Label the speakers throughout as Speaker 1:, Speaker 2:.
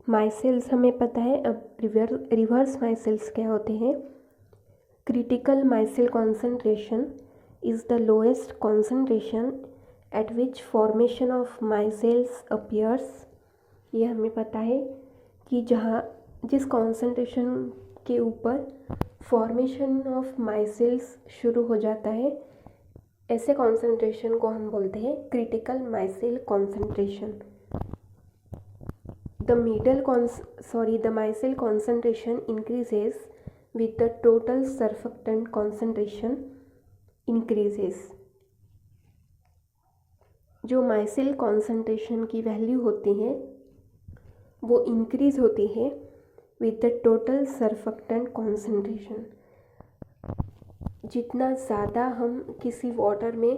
Speaker 1: माइसेल्स हमें पता है। अब रिवर्स माइसेल्स क्या होते हैं? Critical micelle concentration is the lowest concentration at which formation of micelles appears. ये हमें पता है कि जिस कॉन्सेंट्रेशन के ऊपर फॉर्मेशन ऑफ माइसेल्स शुरू हो जाता है, ऐसे कॉन्सेंट्रेशन को हम बोलते हैं critical micelle concentration. The micelle concentration increases with the total surfactant concentration increases। जो माइसेल कॉन्सेंट्रेशन की वैल्यू होती है वो इंक्रीज होती है with the total surfactant concentration. जितना ज़्यादा हम किसी वाटर में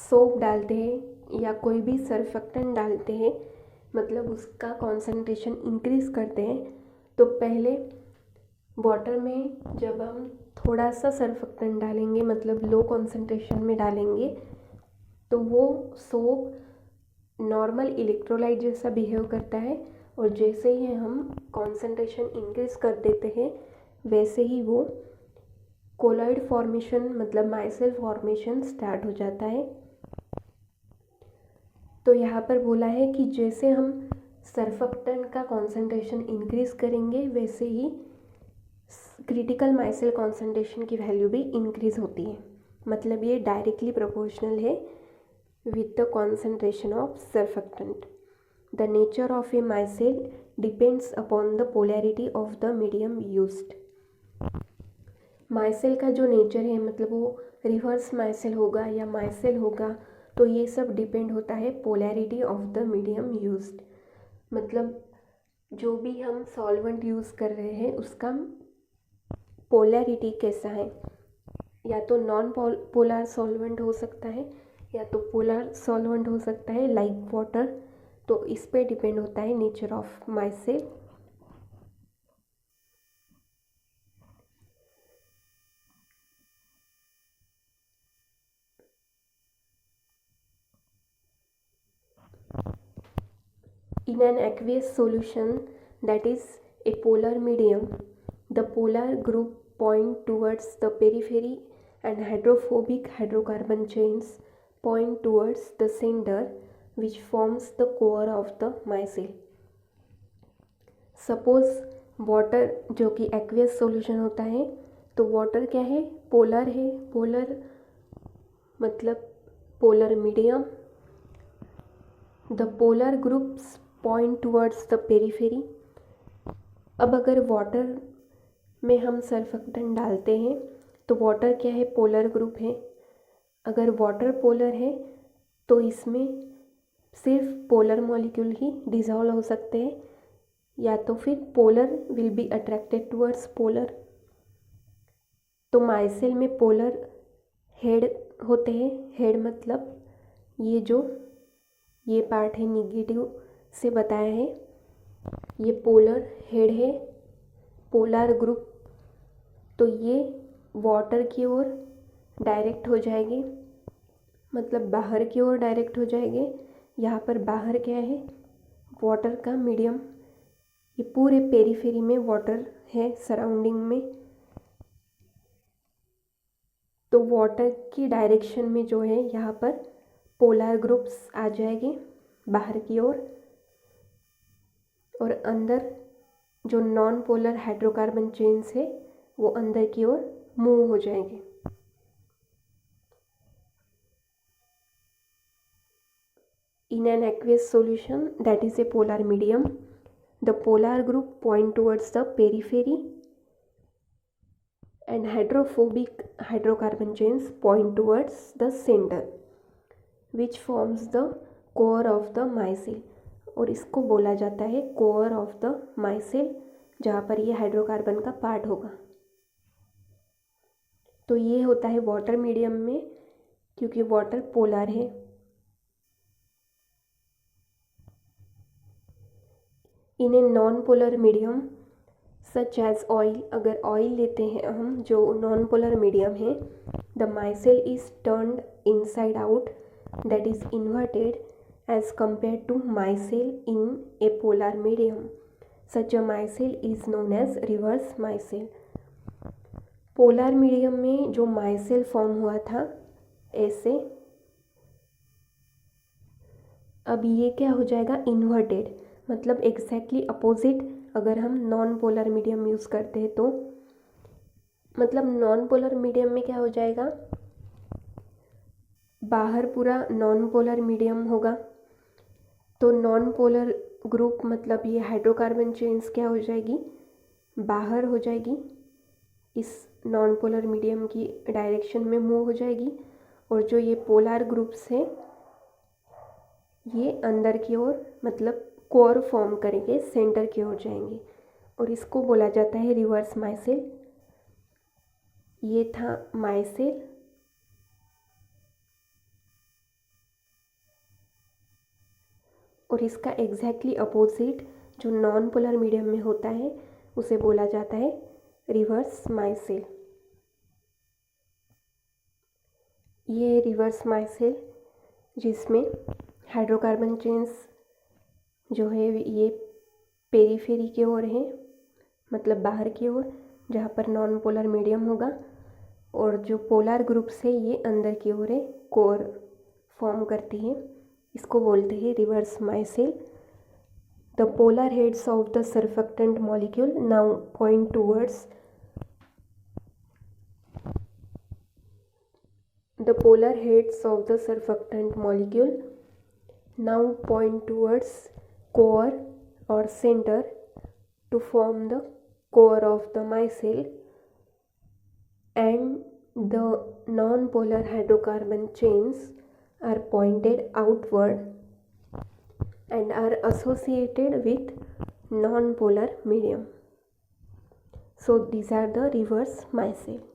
Speaker 1: सोप डालते हैं या कोई भी सर्फेक्टेंट डालते हैं, मतलब उसका कॉन्सेंट्रेशन इंक्रीज़ करते हैं, तो पहले वाटर में जब हम थोड़ा सा सर्फेक्टेंट डालेंगे, मतलब लो कॉन्सेंट्रेशन में डालेंगे, तो वो सोप नॉर्मल इलेक्ट्रोलाइट जैसा बिहेव करता है, और जैसे ही हम कॉन्सेंट्रेशन इंक्रीज़ कर देते हैं वैसे ही वो कोलॉइड फॉर्मेशन मतलब माइसेल फॉर्मेशन स्टार्ट हो जाता है। तो यहाँ पर बोला है कि जैसे हम सर्फेक्टेंट का कॉन्सेंट्रेशन इंक्रीज़ करेंगे वैसे ही क्रिटिकल माइसेल कॉन्सेंट्रेशन की वैल्यू भी इंक्रीज़ होती है। मतलब ये डायरेक्टली प्रोपोर्शनल है with the concentration of surfactant. The nature of A myself depends upon the polarity of the medium used. Myself का जो नेचर है, मतलब वो रिवर्स माइसेल होगा या माइसेल होगा, तो ये सब डिपेंड होता है polarity of the medium used. मतलब जो भी हम सॉल्वेंट यूज़ कर रहे हैं उसका पोलैरिटी कैसा है, या तो नॉन पोलर सॉल्वेंट हो सकता है या तो पोलर सॉल्वेंट हो सकता है लाइक वाटर। तो इस पे डिपेंड होता है nature of myself. In an aqueous solution that is a polar medium, the polar group point towards the periphery and hydrophobic hydrocarbon chains point towards the center, which forms the core of the micelle. Suppose water जो कि aqueous solution होता है, तो water क्या है? Polar है। Polar मतलब polar medium. The polar groups point towards the periphery. अब अगर वाटर में हम सर्फेक्टेंट डालते हैं तो वाटर क्या है? पोलर ग्रुप है। अगर वाटर पोलर है तो इसमें सिर्फ पोलर मॉलिक्यूल ही डिज़ोल्व हो सकते हैं, या तो फिर polar will be attracted towards polar. तो माइसेल में पोलर हेड होते हैं। हेड मतलब ये पार्ट है, निगेटिव से बताया है, ये पोलर हेड है। पोलर ग्रुप तो ये वाटर की ओर डायरेक्ट हो जाएंगे, मतलब बाहर की ओर डायरेक्ट हो जाएंगे। यहाँ पर बाहर क्या है? वाटर का मीडियम। ये पूरे पेरीफेरी में वाटर है सराउंडिंग में, तो वाटर की डायरेक्शन में जो है यहाँ पर पोलर ग्रुप्स आ जाएंगे बाहर की ओर, और अंदर जो नॉन पोलर हाइड्रोकार्बन चेन्स है वो अंदर की ओर मूव हो जाएंगे। In an aqueous solution that is a polar medium, the polar group point towards the periphery and hydrophobic hydrocarbon chains point towards the center, which forms the core of the micelle। और इसको बोला जाता है core of the myself, जहाँ पर ये hydrocarbon का part होगा। तो ये होता है वाटर मीडियम में, क्योंकि वाटर पोलर है। In a non polar medium such as oil, अगर ऑयल लेते हैं हम जो नॉन पोलर मीडियम है, the micelle is turned inside out, that is inverted as compared to micelle in a polar medium. Such a micelle is known as reverse micelle. Polar medium में जो myself form हुआ था ऐसे, अब ये क्या हो जाएगा, इन्वर्टेड, मतलब एग्जैक्टली अपोजिट। अगर हम नॉन पोलर मीडियम यूज़ करते हैं तो मतलब नॉन पोलर मीडियम में क्या हो जाएगा, बाहर पूरा नॉन पोलर मीडियम होगा, तो नॉन पोलर ग्रुप मतलब ये हाइड्रोकार्बन चेन्स क्या हो जाएगी, बाहर हो जाएगी, इस नॉन पोलर मीडियम की डायरेक्शन में मूव हो जाएगी, और जो ये पोलर ग्रुप्स हैं ये अंदर की ओर मतलब कोर फॉर्म करेंगे, सेंटर की ओर जाएंगे, और इसको बोला जाता है रिवर्स माइसेल। ये था माइसेल, और इसका एग्जैक्टली अपोजिट जो नॉन पोलर मीडियम में होता है उसे बोला जाता है रिवर्स माइसेल। ये रिवर्स माइसेल जिसमें हाइड्रोकार्बन चेन्स जो है ये पेरीफेरी की ओर है, मतलब बाहर की ओर, जहाँ पर नॉन पोलर मीडियम होगा, और जो पोलर ग्रुप्स है ये अंदर की ओर है, कोर फॉर्म करती है, इसको बोलते हैं reverse myself. The polar heads of the surfactant molecule now point towards The polar heads of the surfactant molecule now point towards core or center to form the core of the micelle, and the non-polar hydrocarbon chains are pointed outward and are associated with non-polar medium. So these are the reverse micelle.